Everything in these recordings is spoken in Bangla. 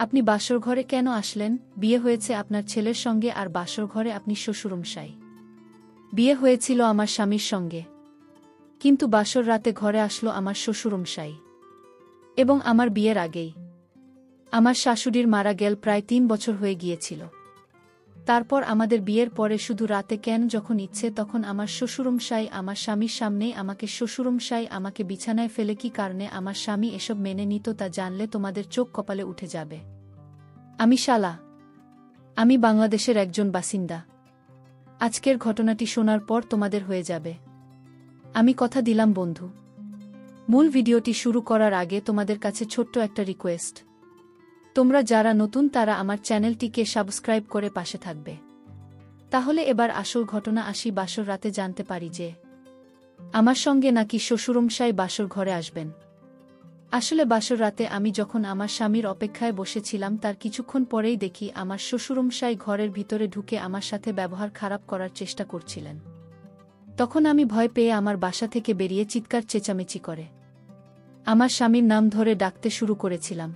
আপনি বাসর ঘরে কেন আসলেন? বিয়ে হয়েছে আপনার ছেলের সঙ্গে আর বাসর ঘরে আপনি শ্বশুরমশাই। বিয়ে হয়েছিল আমার স্বামীর সঙ্গে, কিন্তু বাসর রাতে ঘরে আসলো আমার শ্বশুরমশাই। এবং আমার বিয়ের আগেই। আমার শাশুড়ির মারা গেল প্রায় ৩ বছর হয়ে গিয়েছিল। তারপর আমাদের বিয়ের পরে শুধু রাতে কেন যখন ইচ্ছে তখন আমার শ্বশুরমশাই আমার স্বামীর সামনেই আমাকে শ্বশুরমশাই আমাকে বিছানায় ফেলে কি কারণে আমার স্বামী এসব মেনে নিত তা জানলে তোমাদের চোখ কপালে উঠে যাবে। আমি শালা। আমি বাংলাদেশের একজন বাসিন্দা। আজকের ঘটনাটি শোনার পর তোমাদের হয়ে যাবে। আমি কথা দিলাম বন্ধু। মূল ভিডিওটি শুরু করার আগে তোমাদের কাছে ছোট্ট একটা রিকোয়েস্ট। তোমরা যারা নতুন তারা আমার চ্যানেলটিকে সাবস্ক্রাইব করে পাশে থাকবে। তাহলে এবার আসল ঘটনা আসি। বাসর রাতে জানতে পারি যে আমার সঙ্গে নাকি শ্বশুরমশাই বাসর ঘরে আসবেন। আসলে বাসর রাতে আমি যখন আমার স্বামীর অপেক্ষায় বসেছিলাম তার কিছুক্ষণ পরেই দেখি আমার শ্বশুরমশাই ঘরের ভিতরে ঢুকে আমার সাথে ব্যবহার খারাপ করার চেষ্টা করছিলেন। তখন আমি ভয় পেয়ে আমার বাসা থেকে বেরিয়ে চিৎকার চেঁচামেচি করে আমার স্বামীর নাম ধরে ডাকতে শুরু করেছিলাম।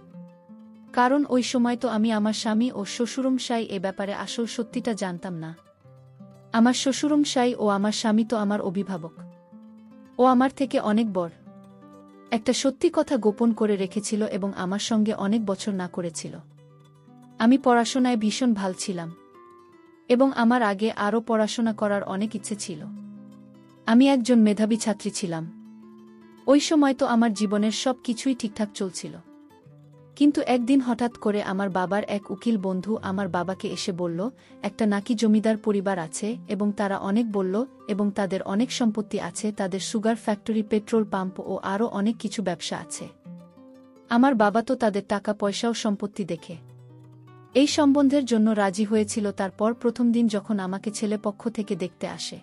কারণ ওই সময় তো আমি আমার স্বামী ও শ্বশুরমশাই এ ব্যাপারে আসল সত্যিটা জানতাম না। আমার শ্বশুরমশাই ও আমার স্বামী তো আমার অভিভাবক। ও আমার থেকে অনেক বড়। একটা সত্যি কথা গোপন করে রেখেছিল এবং আমার সঙ্গে অনেক বছর না করেছিল। আমি পড়াশোনায় ভীষণ ভাল ছিলাম এবং আমার আগে আরও পড়াশোনা করার অনেক ইচ্ছে ছিল। আমি একজন মেধাবী ছাত্রী ছিলাম। ওই সময় তো আমার জীবনের সব কিছুই ঠিকঠাক চলছিল। কিন্তু একদিন হঠাৎ করে আমার বাবার এক উকিল বন্ধু আমার বাবাকে এসে বলল একটা নাকি জমিদার পরিবার আছে এবং তারা অনেক বলল এবং তাদের অনেক সম্পত্তি আছে, তাদের সুগার ফ্যাক্টরি, পেট্রোল পাম্প ও আরও অনেক কিছু ব্যবসা আছে। আমার বাবা তো তাদের টাকা পয়সা ও সম্পত্তি দেখে এই সম্বন্ধের জন্য রাজি হয়েছিল। তারপর প্রথম দিন যখন আমাকে ছেলেপক্ষ থেকে দেখতে আসে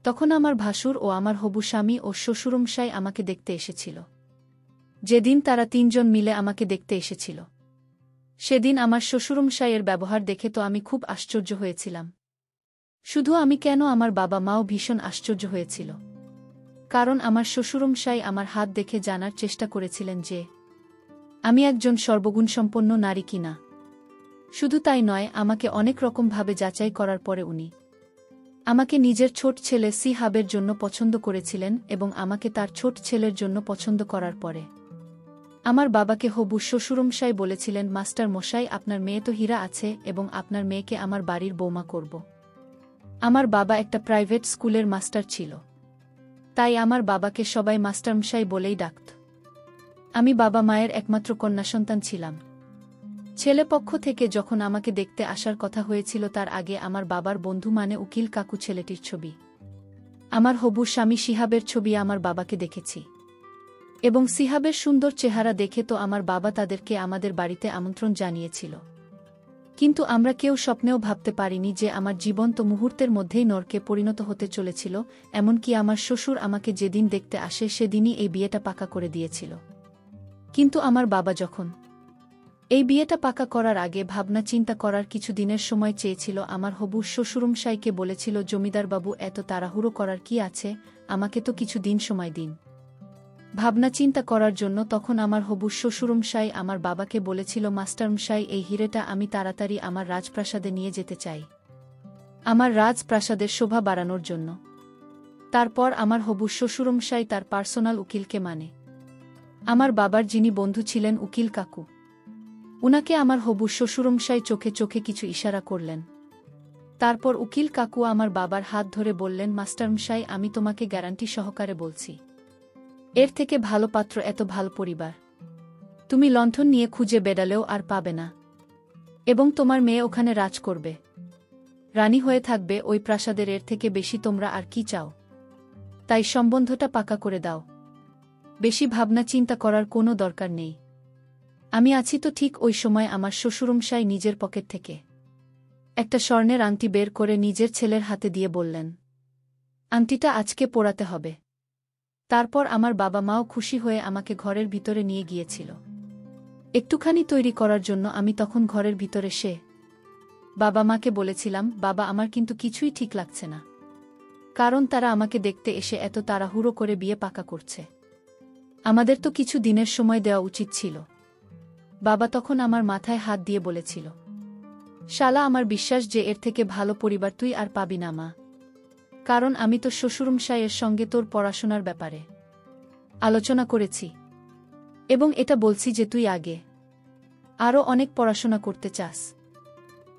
তখন আমার ভাসুর ও আমার হবু স্বামী ও শ্বশুরমশাই আমাকে দেখতে এসেছিল। যেদিন তারা ৩ জন মিলে আমাকে দেখতে এসেছিল সেদিন আমার শ্বশুরমশাইয়ের ব্যবহার দেখে তো আমি খুব আশ্চর্য হয়েছিলাম। শুধু আমি কেন, আমার বাবা মাও ভীষণ আশ্চর্য হয়েছিল। কারণ আমার শ্বশুরমশাই আমার হাত দেখে জানার চেষ্টা করেছিলেন যে আমি একজন সর্বগুণসম্পন্ন নারী কিনা। শুধু তাই নয়, আমাকে অনেক রকমভাবে যাচাই করার পরে উনি আমাকে নিজের ছোট ছেলে সিহাবের জন্য পছন্দ করেছিলেন এবং আমাকে তার ছোট ছেলের জন্য পছন্দ করার পরে আমার বাবাকে হবু শ্বশুরমশাই বলেছিলেন, মাস্টার মশাই, আপনার মেয়ে তো হীরা আছে এবং আপনার মেয়েকে আমার বাড়ির বৌমা করব। আমার বাবা একটা প্রাইভেট স্কুলের মাস্টার ছিল, তাই আমার বাবাকে সবাই মাস্টারমশাই বলেই ডাকত। আমি বাবা মায়ের একমাত্র কন্যা সন্তান ছিলাম। ছেলেপক্ষ থেকে যখন আমাকে দেখতে আসার কথা হয়েছিল তার আগে আমার বাবার বন্ধু মানে উকিল কাকু ছেলেটির ছবি, আমার হবু স্বামী সিহাবের ছবি আমার বাবাকে দেখেছি এবং সিহাবের সুন্দর চেহারা দেখে তো আমার বাবা তাদেরকে আমাদের বাড়িতে আমন্ত্রণ জানিয়েছিল। কিন্তু আমরা কেউ স্বপ্নেও ভাবতে পারিনি যে আমার জীবন তো মুহূর্তের মধ্যেই নরকে পরিণত হতে চলেছিল। এমনকি আমার শ্বশুর আমাকে যেদিন দেখতে আসে সেদিনই এই বিয়েটা পাকা করে দিয়েছিল। কিন্তু আমার বাবা যখন এই বিয়েটা পাকা করার আগে ভাবনা চিন্তা করার কিছু দিনের সময় চেয়েছিল, আমার হবু শ্বশুরমশাইকে বলেছিল, জমিদারবাবু এত তাড়াহুড়ো করার কি আছে, আমাকে তো কিছু দিন সময় দিন ভাবনা চিন্তা করার জন্য। তখন আমার হবু শ্বশুরমশাই আমার বাবাকে বলেছিল, মাস্টারমশাই, এই হিরেটা আমি তাড়াতাড়ি আমার রাজপ্রাসাদে নিয়ে যেতে চাই, আমার রাজপ্রাসাদের শোভা বাড়ানোর জন্য। তারপর আমার হবু শ্বশুরমশাই তার পার্সোনাল উকিলকে মানে আমার বাবার যিনি বন্ধু ছিলেন উকিল কাকু, উনাকে আমার হবু শ্বশুরমশাই চোখে চোখে কিছু ইশারা করলেন। তারপর উকিল কাকু আমার বাবার হাত ধরে বললেন, মাস্টারমশাই, আমি তোমাকে গ্যারান্টি সহকারে বলছি, এর থেকে ভালো পাত্র, এত ভালো পরিবার তুমি লণ্ঠন নিয়ে খুঁজে বেড়ালেও আর পাবে না এবং তোমার মেয়ে ওখানে রাজ করবে, রানী হয়ে থাকবে ওই প্রাসাদের। এর থেকে বেশি তোমরা আর কি চাও? তাই সম্বন্ধটা পাকা করে দাও, বেশি ভাবনা চিন্তা করার কোনো দরকার নেই। আমি আছি তো ঠিক। ওই সময় আমার শ্বশুরমশাই নিজের পকেট থেকে একটা স্বর্ণের আংটি বের করে নিজের ছেলের হাতে দিয়ে বললেন, আংটিটা আজকে পরাতে হবে। তারপর আমার বাবা মাও খুশি হয়ে আমাকে ঘরের ভিতরে নিয়ে গিয়েছিল একটুখানি তৈরি করার জন্য। আমি তখন ঘরের ভিতরে বাবা মাকে বলেছিলাম, বাবা, আমার কিন্তু কিছুই ঠিক লাগছে না, কারণ তারা আমাকে দেখতে এসে এত তাড়াহুড়ো করে বিয়ে পাকা করছে। আমাদের তো কিছু দিনের সময় দেওয়া উচিত ছিল। বাবা তখন আমার মাথায় হাত দিয়ে বলেছিল, শালা, আমার বিশ্বাস যে এর থেকে ভালো পরিবার তুই আর পাবি না মা। কারণ আমি তো শ্বশুরমশাইয়ের সঙ্গে তোর পড়াশোনার ব্যাপারে আলোচনা করেছি এবং এটা বলছি যে তুই আগে আরও অনেক পড়াশোনা করতে চাস।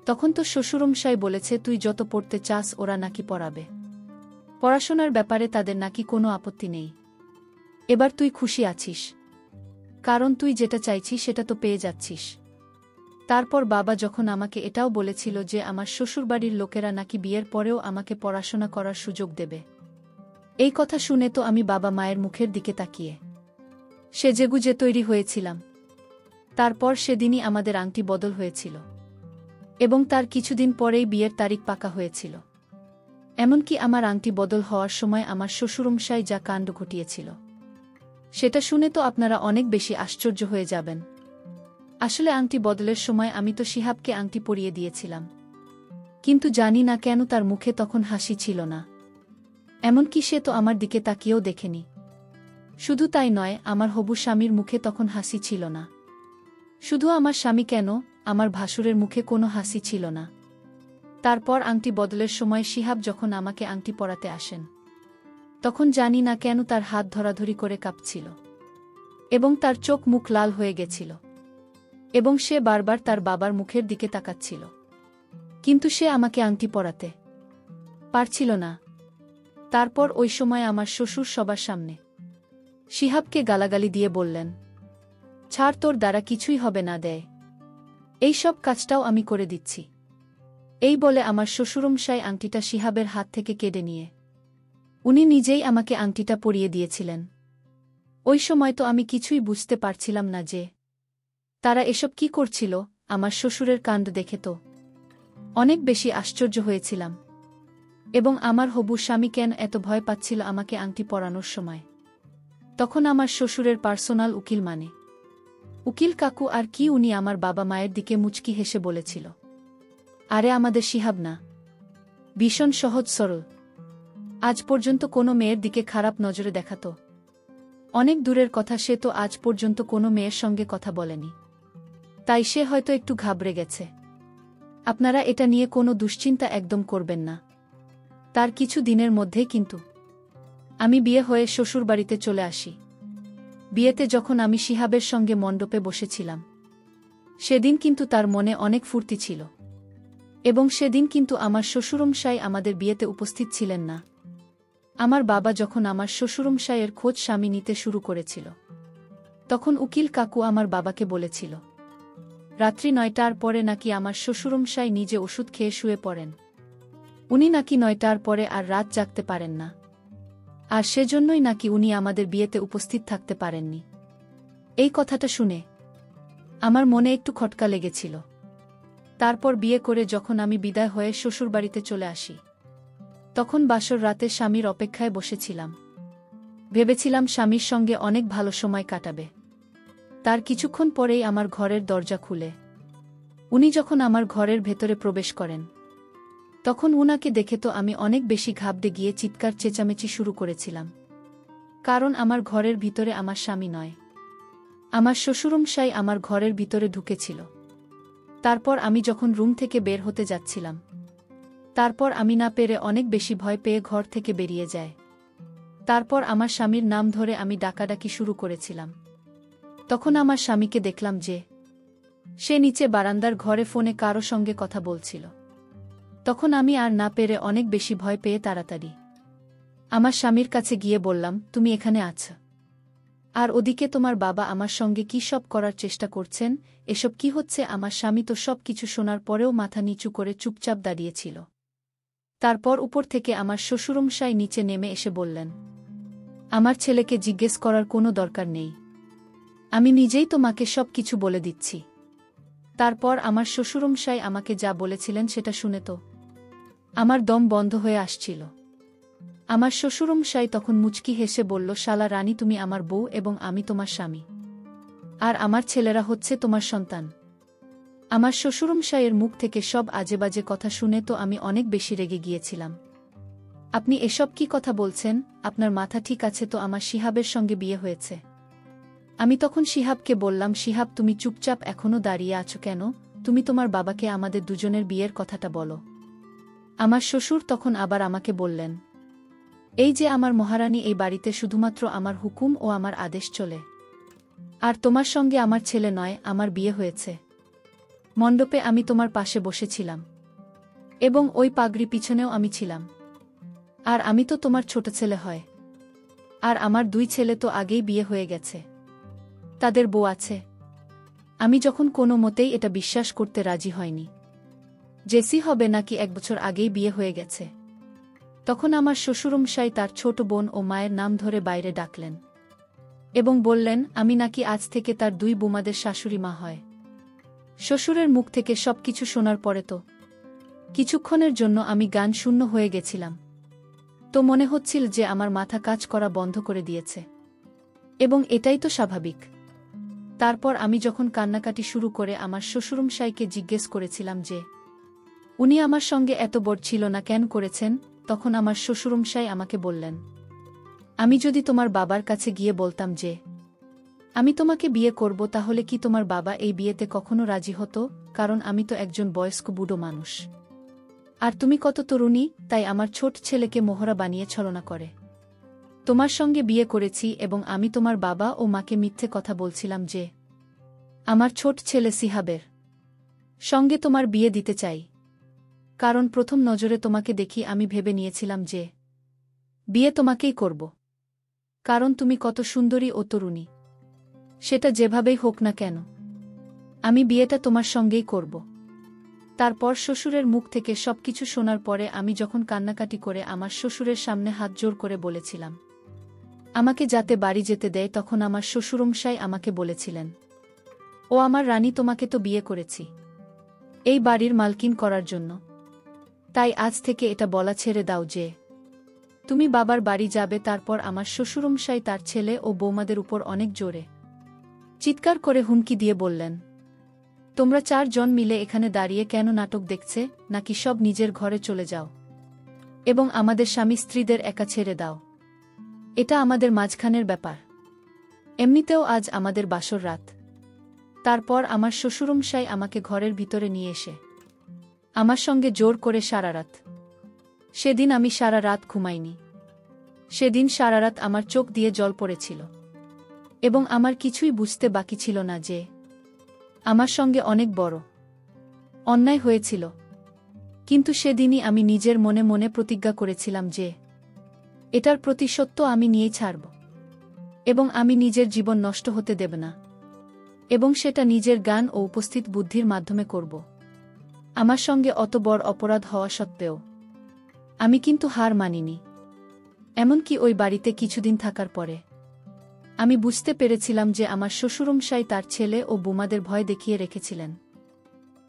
তখন তো শ্বশুরমশাই বলেছে তুই যত পড়তে চাস ওরা নাকি পড়াবে। পড়াশোনার ব্যাপারে তাদের নাকি কোনো আপত্তি নেই। এবার তুই খুশি আছিস, কারণ তুই যেটা চাইছিস সেটা তো পেয়ে যাচ্ছিস। তারপর বাবা যখন আমাকে এটাও বলেছিল যে আমার শ্বশুরবাড়ির লোকেরা নাকি বিয়ের পরেও আমাকে পড়াশোনা করার সুযোগ দেবে, এই কথা শুনে তো আমি বাবা মায়ের মুখের দিকে তাকিয়ে সেজেগুজে তৈরি হয়েছিলাম। তারপর সেদিনই আমাদের আংটি বদল হয়েছিল এবং তার কিছুদিন পরেই বিয়ের তারিখ পাকা হয়েছিল। এমনকি আমার আংটি বদল হওয়ার সময় আমার শ্বশুরমশাই যা কাণ্ড ঘটিয়েছিল সেটা শুনে তো আপনারা অনেক বেশি আশ্চর্য হয়ে যাবেন। আসলে আংটি বদলের সময় আমি তো শিহাবকে আংটি পরিয়ে দিয়েছিলাম, কিন্তু জানি না কেন তার মুখে তখন হাসি ছিল না। এমনকি সে তো আমার দিকে তাকিয়েও দেখেনি। শুধু তাই নয়, আমার হবু স্বামীর মুখে তখন হাসি ছিল না। শুধু আমার স্বামী কেন, আমার ভাসুরের মুখে কোনো হাসি ছিল না। তারপর আংটি বদলের সময় শিহাব যখন আমাকে আংটি পরাতে আসেন, তখন জানি না কেন তার হাত ধরাধরি করে কাঁপছিল এবং তার চোখ মুখ লাল হয়ে গেছিল এবং সে বারবার তার বাবার মুখের দিকে তাকাচ্ছিল, কিন্তু সে আমাকে আংটি পরাতে পারছিল না। তারপর ওই সময় আমার শ্বশুর সবার সামনে শিহাবকে গালাগালি দিয়ে বললেন, ছাড়, তোর দ্বারা কিছুই হবে না, দেয় এই সব কাজটাও আমি করে দিচ্ছি। এই বলে আমার শ্বশুরমশাই আংটিটা শিহাবের হাত থেকে কেড়ে নিয়ে উনি নিজেই আমাকে আংটিটা পরিয়ে দিয়েছিলেন। ওই সময় তো আমি কিছুই বুঝতে পারছিলাম না যে তারা এসব কি করছিল। আমার শ্বশুরের কাণ্ড দেখে তো অনেক বেশি আশ্চর্য হয়েছিলাম এবং আমার হবু স্বামী কেন এত ভয় পাচ্ছিল আমাকে আংটি পরানোর সময়। তখন আমার শ্বশুরের পার্সোনাল উকিল মানে উকিল কাকু আর কি, উনি আমার বাবা মায়ের দিকে মুচকি হেসে বলেছিল, আরে আমাদের শিহাব না, ভীষণ সহজ সরল, আজ পর্যন্ত কোনো মেয়ের দিকে খারাপ নজরে দেখাতো। অনেক দূরের কথা, সে তো আজ পর্যন্ত কোনো মেয়ের সঙ্গে কথা বলেনি, তাই সে হয়তো একটু ঘাবড়ে গেছে। আপনারা এটা নিয়ে কোনো দুশ্চিন্তা একদম করবেন না। তার কিছু দিনের মধ্যেই কিন্তু আমি বিয়ে হয়ে শ্বশুরবাড়িতে চলে আসি। বিয়েতে যখন আমি শিহাবের সঙ্গে মণ্ডপে বসেছিলাম, সেদিন কিন্তু তার মনে অনেক ফুর্তি ছিল এবং সেদিন কিন্তু আমার শ্বশুরমশাই আমাদের বিয়েতে উপস্থিত ছিলেন না। আমার বাবা যখন আমার শ্বশুরমশাইয়ের খোঁজ স্বামী নিতে শুরু করেছিল, তখন উকিল কাকু আমার বাবাকে বলেছিল, রাত্রি 9টার পরে নাকি আমার শ্বশুরমশাই নিজে ওষুধ খেয়ে শুয়ে পড়েন। উনি নাকি 9টার পরে আর রাত জাগতে পারেন না, আর সেজন্যই নাকি উনি আমাদের বিয়েতে উপস্থিত থাকতে পারেননি। এই কথাটা শুনে আমার মনে একটু খটকা লেগেছিল। তারপর বিয়ে করে যখন আমি বিদায় হয়ে শ্বশুরবাড়িতে চলে আসি, তখন বাসর রাতে স্বামীর অপেক্ষায় বসেছিলাম। ভেবেছিলাম স্বামীর সঙ্গে অনেক ভালো সময় কাটাবে। তার কিছুক্ষণ পরেই আমার ঘরের দরজা খুলে উনি যখন আমার ঘরের ভেতরে প্রবেশ করেন, তখন উনাকে দেখে তো আমি অনেক বেশি ঘাবড়ে গিয়ে চিৎকার চেঁচামেচি শুরু করেছিলাম। কারণ আমার ঘরের ভিতরে আমার স্বামী নয়, আমার শ্বশুরমশাই আমার ঘরের ভিতরে ঢুকেছিল। তারপর আমি যখন রুম থেকে বের হতে যাচ্ছিলাম, তারপর আমি না পেরে অনেক বেশি ভয় পেয়ে ঘর থেকে বেরিয়ে যায়। তারপর আমার স্বামীর নাম ধরে আমি ডাকাডাকি শুরু করেছিলাম। তখন আমার স্বামীকে দেখলাম যে সে নিচে বারান্দার ঘরে ফোনে কারো সঙ্গে কথা বলছিল। তখন আমি আর না পেরে অনেক বেশি ভয় পেয়ে তাড়াতাড়ি আমার স্বামীর কাছে গিয়ে বললাম, তুমি এখানে আছো, আর ওদিকে তোমার বাবা আমার সঙ্গে কি সব করার চেষ্টা করছেন, এসব কি হচ্ছে? আমার স্বামী তো সব কিছু শোনার পরেও মাথা নিচু করে চুপচাপ দাঁড়িয়েছিল। তারপর উপর থেকে আমার শ্বশুরমশাই নিচে নেমে এসে বললেন, আমার ছেলেকে জিজ্ঞেস করার কোনো দরকার নেই, আমি নিজেই তোমাকে সব কিছু বলে দিচ্ছি। তারপর আমার শ্বশুরমশাই আমাকে যা বলেছিলেন সেটা শুনে তো আমার দম বন্ধ হয়ে আসছিল। আমার শ্বশুরমশাই তখন মুচকি হেসে বলল, শালা রানী, তুমি আমার বউ এবং আমি তোমার স্বামী, আর আমার ছেলেরা হচ্ছে তোমার সন্তান। আমার শ্বশুরমশাইয়ের মুখ থেকে সব আজেবাজে কথা শুনে তো আমি অনেক বেশি রেগে গিয়েছিলাম। আপনি এসব কি কথা বলছেন? আপনার মাথা ঠিক আছে তো? আমার শিহাবের সঙ্গে বিয়ে হয়েছে, আমি তখন শিহাবকে বললাম, শিহাব, তুমি চুপচাপ এখনো দাঁড়িয়ে আছো কেন? তুমি তোমার বাবাকে আমাদের দুজনের বিয়ের কথাটা বলো। আমার শ্বশুর তখন আবার আমাকে বললেন, এই যে আমার মহারানী, এই বাড়িতে শুধুমাত্র আমার হুকুম ও আমার আদেশ চলে। আর তোমার সঙ্গে আমার ছেলে নয়, আমার বিয়ে হয়েছে। মণ্ডপে আমি তোমার পাশে বসেছিলাম এবং ওই পাগড়ি পিছনেও আমি ছিলাম। আর আমি তো তোমার ছোট ছেলে হয়। আর আমার 2 ছেলে তো আগেই বিয়ে হয়ে গেছে, তাদের বউ আছে। আমি যখন কোনো মতেই এটা বিশ্বাস করতে রাজি হয়নি, জেসি হবে নাকি 1 বছর আগেই বিয়ে হয়ে গেছে, তখন আমার শ্বশুরমশাই তার ছোট বোন ও মায়ের নাম ধরে বাইরে ডাকলেন এবং বললেন আমি নাকি আজ থেকে তার 2 বোমাদের শাশুড়ি মা হয়। শ্বশুরের মুখ থেকে সবকিছু শোনার পরে তো কিছুক্ষণের জন্য আমি গান শূন্য হয়ে গেছিলাম। তো মনে হচ্ছিল যে আমার মাথা কাজ করা বন্ধ করে দিয়েছে, এবং এটাই তো স্বাভাবিক। তারপর আমি যখন কান্নাকাটি শুরু করে আমার শ্বশুরমশাইকে জিজ্ঞেস করেছিলাম যে উনি আমার সঙ্গে এত বড় ছিল না কেন করেছেন, তখন আমার শ্বশুরমশাই আমাকে বললেন, আমি যদি তোমার বাবার কাছে গিয়ে বলতাম যে আমি তোমাকে বিয়ে করব, তাহলে কি তোমার বাবা এই বিয়েতে কখনো রাজি হতো? কারণ আমি তো একজন বয়স্ক বুড়ো মানুষ, আর তুমি কত তরুণী, তাই আমার ছোট ছেলেকে মোহরা বানিয়ে ছলনা করে তোমার সঙ্গে বিয়ে করেছি। এবং আমি তোমার বাবা ও মাকে মিথ্যে কথা বলছিলাম যে আমার ছোট ছেলে সিহাবের সঙ্গে তোমার বিয়ে দিতে চাই। কারণ প্রথম নজরে তোমাকে দেখি আমি ভেবে নিয়েছিলাম যে বিয়ে তোমাকেই করব, কারণ তুমি কত সুন্দরী ও তরুণী। সেটা যেভাবেই হোক না কেন, আমি বিয়েটা তোমার সঙ্গেই করব। তারপর শ্বশুরের মুখ থেকে সবকিছু শোনার পরে আমি যখন কান্নাকাটি করে আমার শ্বশুরের সামনে হাত জোর করে বলেছিলাম আমাকে যাতে বাড়ি যেতে দেয়, তখন আমার শ্বশুরমশাই আমাকে বলেছিলেন, ও আমার রানী, তোমাকে তো বিয়ে করেছি এই বাড়ির মালকিন করার জন্য, তাই আজ থেকে এটা বলা ছেড়ে দাও যে তুমি বাবার বাড়ি যাবে। তারপর আমার শ্বশুরমশাই তার ছেলে ও বৌমাদের উপর অনেক জোরে চিৎকার করে হুমকি দিয়ে বললেন, তোমরা 4 জন মিলে এখানে দাঁড়িয়ে কেন নাটক দেখছে, নাকি সব নিজের ঘরে চলে যাও এবং আমাদের স্বামী স্ত্রীদের একা ছেড়ে দাও। এটা আমাদের মাঝখানের ব্যাপার, এমনিতেও আজ আমাদের বাসর রাত। তারপর আমার শ্বশুরমশাই আমাকে ঘরের ভিতরে নিয়ে এসে আমার সঙ্গে জোর করে সারা রাত। সেদিন আমি সারা রাত ঘুমাইনি। সেদিন সারা রাত আমার চোখ দিয়ে জল পড়েছিল এবং আমার কিছুই বুঝতে বাকি ছিল না যে আমার সঙ্গে অনেক বড় অন্যায় হয়েছিল। কিন্তু সেদিনই আমি নিজের মনে মনে প্রতিজ্ঞা করেছিলাম যে এটার প্রতিশোধ তো আমি নিয়েই ছাড়ব এবং আমি নিজের জীবন নষ্ট হতে দেব না, এবং সেটা নিজের জ্ঞান ও উপস্থিত বুদ্ধির মাধ্যমে করব। আমার সঙ্গে অত বড় অপরাধ হওয়া সত্ত্বেও আমি কিন্তু হার মানিনি। এমনকি ওই বাড়িতে কিছুদিন থাকার পরে আমি বুঝতে পেরেছিলাম যে আমার শ্বশুরমশাই তার ছেলে ও বোমাদের ভয় দেখিয়ে রেখেছিলেন।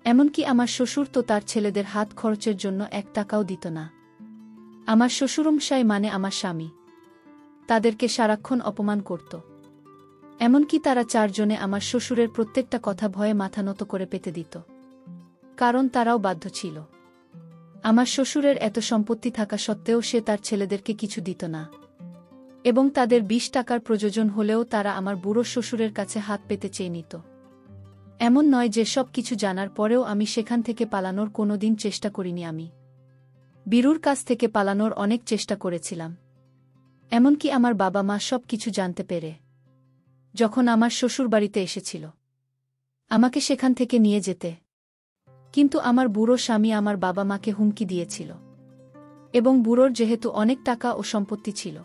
এমনকি আমার শ্বশুর তো তার ছেলেদের হাত খরচের জন্য 1 টাকাও দিত না। আমার শ্বশুরমশাই মানে আমার স্বামী তাদেরকে সারাক্ষণ অপমান করত। এমনকি তারা 4 জনে আমার শ্বশুরের প্রত্যেকটা কথা ভয়ে মাথা নত করে পেতে দিত, কারণ তারাও বাধ্য ছিল। আমার শ্বশুরের এত সম্পত্তি থাকা সত্ত্বেও সে তার ছেলেদেরকে কিছু দিত না, এবং তাদের 20 টাকার প্রয়োজন হলেও তারা আমার বুড়ো শ্বশুরের কাছে হাত পেতে চেয়ে নিত। এমন নয় যে সব কিছু জানার পরেও আমি সেখান থেকে পালানোর কোনোদিন চেষ্টা করিনি। আমি বীরুর কাছ থেকে পালানোর অনেক চেষ্টা করেছিলাম। এমনকি আমার বাবা মা সব কিছু জানতে পেরে যখন আমার শ্বশুরবাড়িতে এসেছিল আমাকে সেখান থেকে নিয়ে যেতে, কিন্তু আমার বুড়ো স্বামী আমার বাবা মাকে হুমকি দিয়েছিল, এবং বুড়োর যেহেতু অনেক টাকা ও সম্পত্তি ছিল,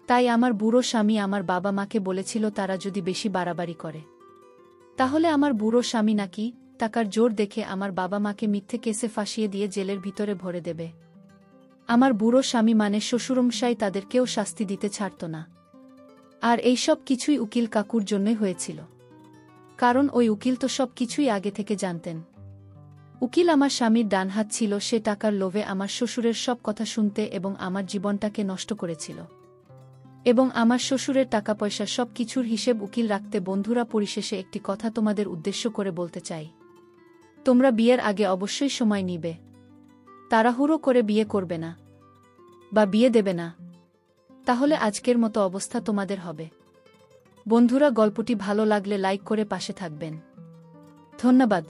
তাই আমার বুড়ো স্বামী আমার বাবা মাকে বলেছিল তারা যদি বেশি বাড়াবাড়ি করে তাহলে আমার বুড়ো স্বামী নাকি টাকার জোর দেখে আমার বাবা মাকে মিথ্যে কেসে ফাঁসিয়ে দিয়ে জেলের ভিতরে ভরে দেবে। আমার বুড়ো স্বামী মানে শ্বশুরমশাই তাদেরকেও শাস্তি দিতে ছাড়ত না। আর এই সব কিছুই উকিল কাকুর জন্যই হয়েছিল, কারণ ওই উকিল তো সব কিছুই আগে থেকে জানতেন। উকিল আমার স্বামীর ডানহাত ছিল, সে টাকার লোভে আমার শ্বশুরের সব কথা শুনতে এবং আমার জীবনটাকে নষ্ট করেছিল। এবং আমার শ্বশুরের টাকা পয়সা সব কিছুর হিসেব উকিল রাখতে। বন্ধুরা, পরিশেষে একটি কথা তোমাদের উদ্দেশ্য করে বলতে চাই, তোমরা বিয়ের আগে অবশ্যই সময় নিবে। তাড়াহুড়ো করে বিয়ে করবে না বা বিয়ে দেবে না, তাহলে আজকের মতো অবস্থা তোমাদের হবে। বন্ধুরা, গল্পটি ভালো লাগলে লাইক করে পাশে থাকবেন। ধন্যবাদ।